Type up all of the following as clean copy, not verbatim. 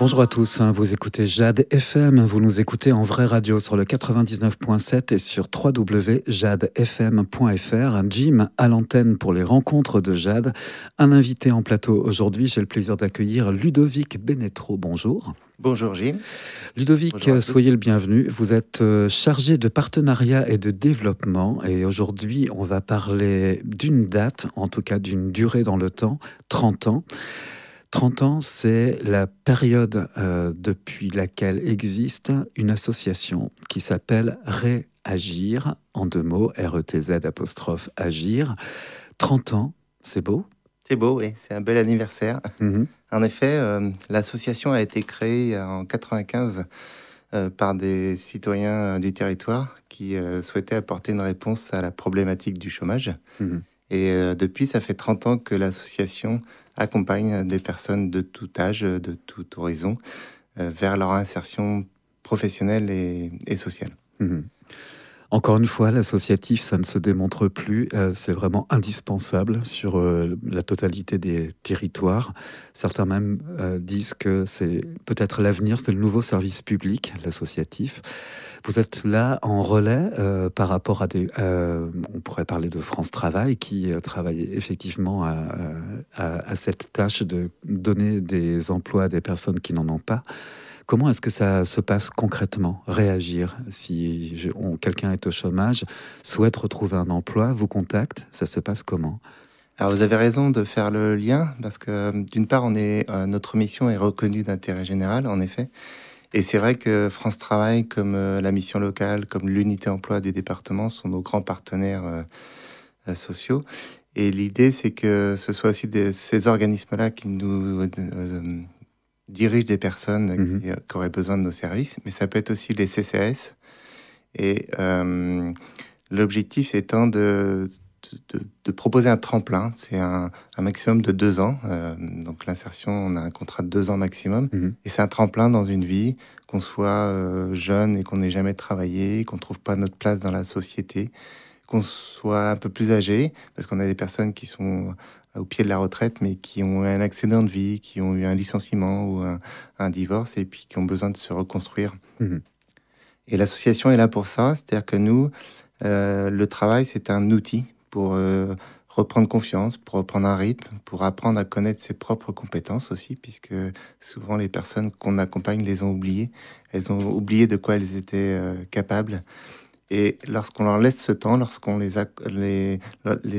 Bonjour à tous, vous écoutez Jade FM, vous nous écoutez en vraie radio sur le 99.7 et sur www.jadefm.fr. Jim à l'antenne pour les rencontres de Jade. Un invité en plateau aujourd'hui, j'ai le plaisir d'accueillir Ludovic Benetro. Bonjour. Bonjour Jim. Ludovic, bonjour soyez le bienvenu. Vous êtes chargé de partenariat et de développement et aujourd'hui on va parler d'une date, en tout cas d'une durée dans le temps, 30 ans. 30 ans, c'est la période depuis laquelle existe une association qui s'appelle Réagir, en deux mots, R-E-T-Z apostrophe Agir. 30 ans, c'est beau? C'est beau, oui, c'est un bel anniversaire. En effet, l'association a été créée en 1995 par des citoyens du territoire qui souhaitaient apporter une réponse à la problématique du chômage. Et depuis, ça fait 30 ans que l'association accompagne des personnes de tout âge, de tout horizon, vers leur insertion professionnelle et sociale. Encore une fois, l'associatif, ça ne se démontre plus, c'est vraiment indispensable sur la totalité des territoires. Certains même disent que c'est peut-être l'avenir, c'est le nouveau service public, l'associatif. Vous êtes là en relais par rapport à des... on pourrait parler de France Travail qui travaille effectivement à cette tâche de donner des emplois à des personnes qui n'en ont pas. Comment est-ce que ça se passe concrètement, Réagir? Si quelqu'un est au chômage, souhaite retrouver un emploi, vous contacte, ça se passe comment? Alors vous avez raison de faire le lien, parce que d'une part, notre mission est reconnue d'intérêt général, en effet. Et c'est vrai que France Travail, comme la mission locale, comme l'unité emploi du département, sont nos grands partenaires sociaux. Et l'idée, c'est que ce soit aussi ces organismes-là qui nous... dirige des personnes qui auraient besoin de nos services, mais ça peut être aussi les CCAS. Et l'objectif étant de proposer un tremplin. C'est un maximum de 2 ans. Donc l'insertion, on a un contrat de 2 ans maximum. Et c'est un tremplin dans une vie, qu'on soit jeune et qu'on n'ait jamais travaillé, qu'on ne trouve pas notre place dans la société, qu'on soit un peu plus âgé, parce qu'on a des personnes qui sont au pied de la retraite, mais qui ont eu un accident de vie, qui ont eu un licenciement ou un divorce, et puis qui ont besoin de se reconstruire. Et l'association est là pour ça, c'est-à-dire que nous, le travail, c'est un outil pour reprendre confiance, pour reprendre un rythme, pour apprendre à connaître ses propres compétences aussi, puisque souvent les personnes qu'on accompagne les ont oubliées. Elles ont oublié de quoi elles étaient capables. Et lorsqu'on leur laisse ce temps, lorsqu'on les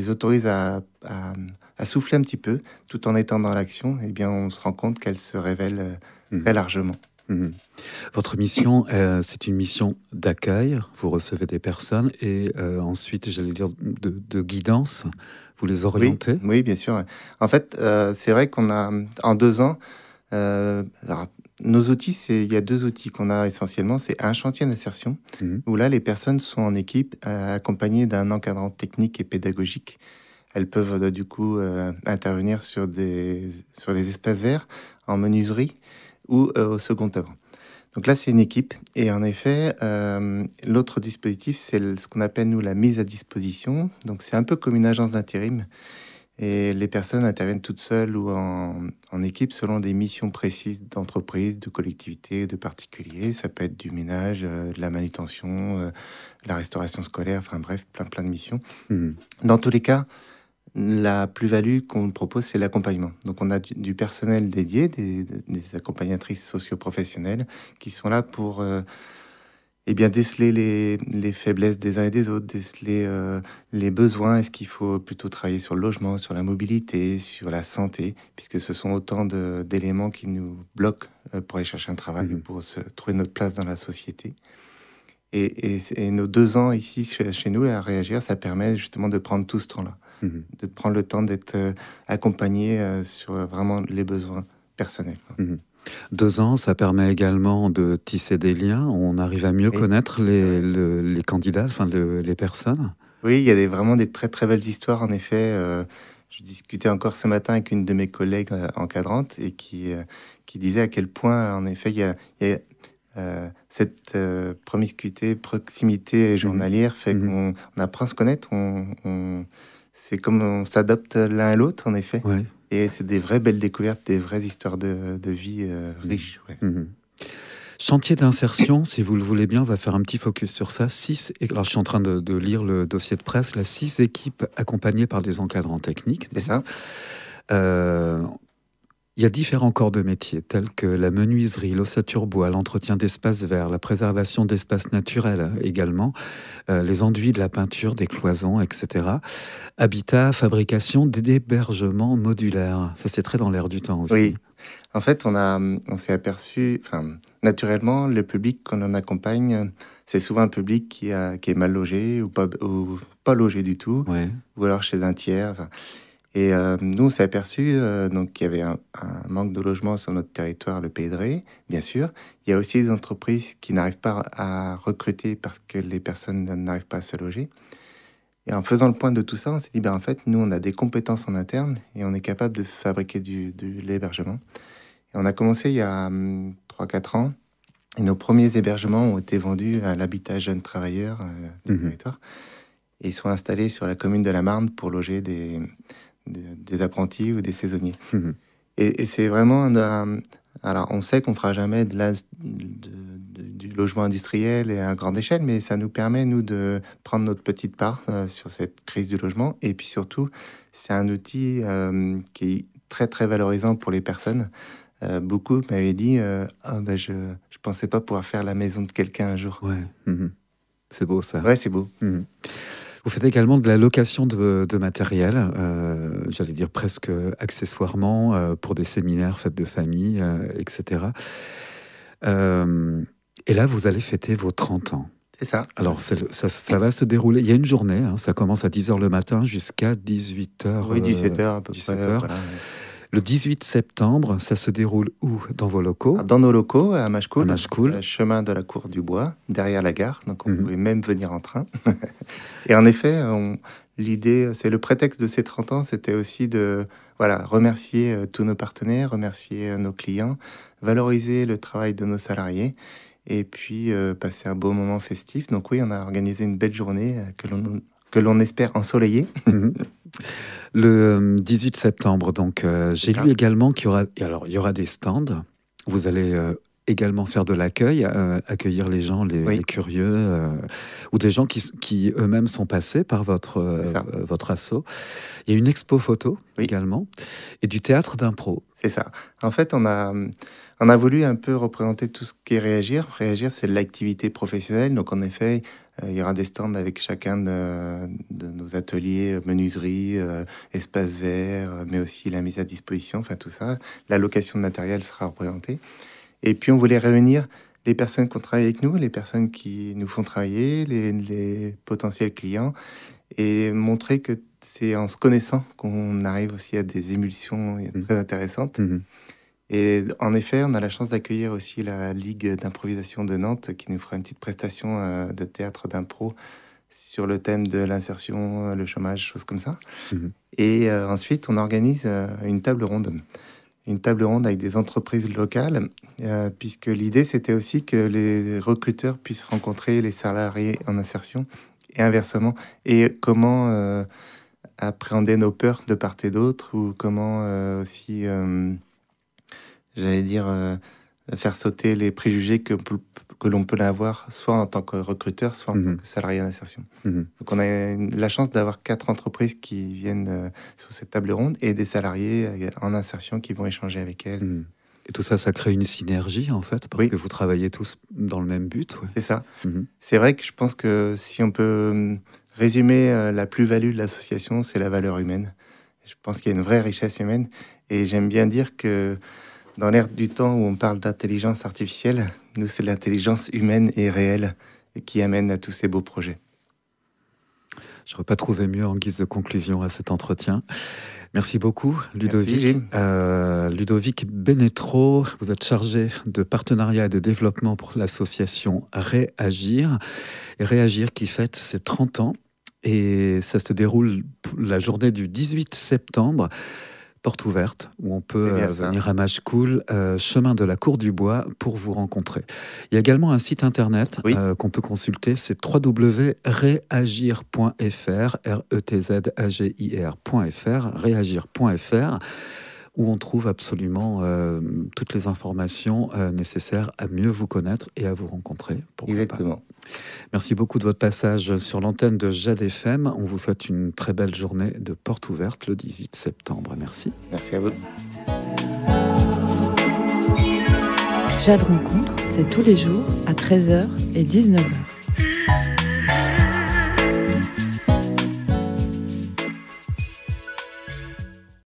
autorise à souffler un petit peu, tout en étant dans l'action, eh bien, on se rend compte qu'elles se révèlent très largement. Votre mission, c'est une mission d'accueil. Vous recevez des personnes et ensuite, j'allais dire, de guidance. Vous les orientez? Oui, bien sûr. En fait, c'est vrai qu'on a, en 2 ans, alors, nos outils, il y a 2 outils qu'on a essentiellement. C'est un chantier d'insertion, où là, les personnes sont en équipe, accompagnées d'un encadrant technique et pédagogique. Elles peuvent du coup intervenir sur les espaces verts, en menuiserie ou au second œuvre. Donc là, c'est une équipe. Et en effet, l'autre dispositif, c'est ce qu'on appelle, nous, la mise à disposition. Donc c'est un peu comme une agence d'intérim. Et les personnes interviennent toutes seules ou en équipe selon des missions précises d'entreprise, de collectivité, de particuliers. Ça peut être du ménage, de la manutention, de la restauration scolaire, enfin bref, plein de missions. Dans tous les cas, la plus-value qu'on propose, c'est l'accompagnement. Donc on a du personnel dédié, des accompagnatrices socio-professionnelles qui sont là pour déceler les faiblesses des uns et des autres, déceler les besoins. Est-ce qu'il faut plutôt travailler sur le logement, sur la mobilité, sur la santé, puisque ce sont autant d'éléments qui nous bloquent pour aller chercher un travail, pour trouver notre place dans la société. Et nos 2 ans ici, chez nous, à Réagir, ça permet justement de prendre tout ce temps-là, de prendre le temps d'être accompagné sur vraiment les besoins personnels. 2 ans, ça permet également de tisser des liens. On arrive à mieux connaître les candidats, enfin les personnes. Oui, il y a vraiment des très très belles histoires. En effet, je discutais encore ce matin avec une de mes collègues encadrantes et qui disait à quel point, en effet, il y a cette proximité journalière fait qu'on apprend à se connaître. c'est comme on s'adopte l'un à l'autre, en effet. Ouais. Et c'est des vraies belles découvertes, des vraies histoires de vie riches. Ouais. Chantier d'insertion, si vous le voulez bien, on va faire un petit focus sur ça. Alors, je suis en train de lire le dossier de presse. 6 équipes accompagnées par des encadrants techniques. C'est ça. Il y a différents corps de métier, tels que la menuiserie, l'ossature bois, l'entretien d'espaces verts, la préservation d'espaces naturels également, les enduits de la peinture, des cloisons, etc. Habitat, fabrication d'hébergements modulaires. Ça, c'est très dans l'air du temps aussi. Oui. En fait, on s'est aperçu, naturellement, le public qu'on en accompagne, c'est souvent un public qui est mal logé ou pas logé du tout, Ouais. ou alors chez un tiers. Et nous, on s'est aperçu donc qu'il y avait un manque de logement sur notre territoire, le Pays de Ré, bien sûr. Il y a aussi des entreprises qui n'arrivent pas à recruter parce que les personnes n'arrivent pas à se loger. Et en faisant le point de tout ça, on s'est dit, en fait, nous, on a des compétences en interne et on est capable de fabriquer de l'hébergement. Et on a commencé il y a 3-4 ans. Et nos premiers hébergements ont été vendus à l'habitat jeunes travailleurs du territoire. Et ils sont installés sur la commune de la Marne pour loger des apprentis ou des saisonniers. Et c'est vraiment... alors, on sait qu'on ne fera jamais du logement industriel et à grande échelle, mais ça nous permet, nous, de prendre notre petite part sur cette crise du logement. Et puis surtout, c'est un outil qui est très, très valorisant pour les personnes. Beaucoup m'avaient dit je ne pensais pas pouvoir faire la maison de quelqu'un un jour. Ouais. C'est beau, ça. Ouais, c'est beau. Vous faites également de la location de matériel, j'allais dire presque accessoirement, pour des séminaires, fêtes de famille, etc. Et là, vous allez fêter vos 30 ans. C'est ça. Alors, ça va se dérouler. Il y a une journée, ça commence à 10h le matin jusqu'à 18h. Oui, 17h à peu 17 près. heures. Voilà. Le 18 septembre, ça se déroule où? Dans vos locaux? Dans nos locaux, à Machecoul, chemin de la Cour du Bois, derrière la gare. Donc, on pouvait même venir en train. Et en effet, l'idée, c'est le prétexte de ces 30 ans, c'était aussi de remercier tous nos partenaires, remercier nos clients, valoriser le travail de nos salariés et puis passer un beau moment festif. Donc oui, on a organisé une belle journée que l'on espère ensoleillée. Le 18 septembre, donc j'ai lu également qu'il y aura des stands. Vous allez également faire de l'accueil, accueillir les gens, les curieux, ou des gens qui eux-mêmes sont passés par votre asso. Il y a une expo photo également, et du théâtre d'impro. C'est ça. En fait, on a voulu un peu représenter tout ce qu'est Réagir. Réagir, c'est l'activité professionnelle. Donc, en effet, il y aura des stands avec chacun de nos ateliers, menuiserie, espaces verts, mais aussi la mise à disposition, tout ça. La location de matériel sera représentée. Et puis, on voulait réunir les personnes qui ont travaillé avec nous, les personnes qui nous font travailler, les potentiels clients, et montrer que c'est en se connaissant qu'on arrive aussi à des émulsions très intéressantes. Et en effet, on a la chance d'accueillir aussi la Ligue d'improvisation de Nantes qui nous fera une petite prestation de théâtre d'impro sur le thème de l'insertion, le chômage, choses comme ça. Et ensuite, on organise une table ronde. Une table ronde avec des entreprises locales, puisque l'idée, c'était aussi que les recruteurs puissent rencontrer les salariés en insertion et inversement. Et comment appréhender nos peurs de part et d'autre, ou comment aussi... j'allais dire, faire sauter les préjugés que l'on peut avoir, soit en tant que recruteur, soit en tant que salarié en insertion. Donc, on a la chance d'avoir 4 entreprises qui viennent sur cette table ronde et des salariés en insertion qui vont échanger avec elles. Et tout ça, ça crée une synergie, en fait, parce que vous travaillez tous dans le même but. C'est ça. C'est vrai que je pense que si on peut résumer la plus-value de l'association, c'est la valeur humaine. Je pense qu'il y a une vraie richesse humaine. Et j'aime bien dire que dans l'ère du temps où on parle d'intelligence artificielle, nous, c'est l'intelligence humaine et réelle qui amène à tous ces beaux projets. Je n'aurais pas trouvé mieux en guise de conclusion à cet entretien. Merci beaucoup, Ludovic. Merci, Ludovic Benetro, vous êtes chargé de partenariat et de développement pour l'association Réagir. Et Réagir qui fête ses 30 ans. Et ça se déroule la journée du 18 septembre. porte ouverte, où on peut venir à Machecoul, chemin de la Cour du Bois, pour vous rencontrer. Il y a également un site internet qu'on peut consulter, c'est www.reagir.fr, RETZAGIR.fr, réagir.fr, où on trouve absolument toutes les informations nécessaires à mieux vous connaître et à vous rencontrer. Exactement. Merci beaucoup de votre passage sur l'antenne de Jade FM. On vous souhaite une très belle journée de porte ouverte le 18 septembre. Merci. Merci à vous. Jade Rencontre, c'est tous les jours à 13h et 19h.